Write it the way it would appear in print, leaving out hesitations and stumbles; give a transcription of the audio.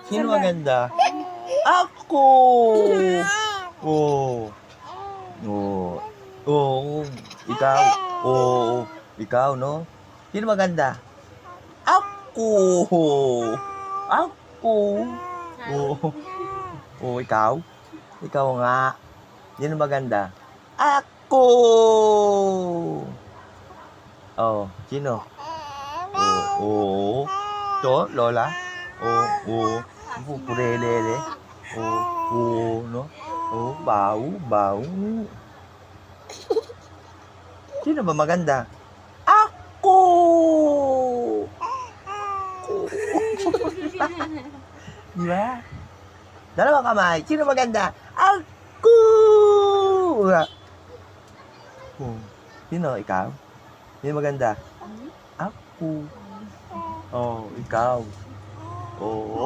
Sino maganda? Ako! Oo. Oo. Oo. Ikaw. Oo. Ikaw, no? Sino maganda? Ako! Ako! Oo. Oo, ikaw? Ikaw nga. Sino maganda? Ako! Oh, sino? Oo. Oo. Ito, Lola? Oo. Oo. Purelele. Oo. Oo, no? Oo, bau, bau. Sino ba maganda? Ako! Di ba? Dalawang kamay. Sino maganda? Ako! Oh. Sino? Ikaw? Sino maganda? Ako. Oh, ikaw. Oo.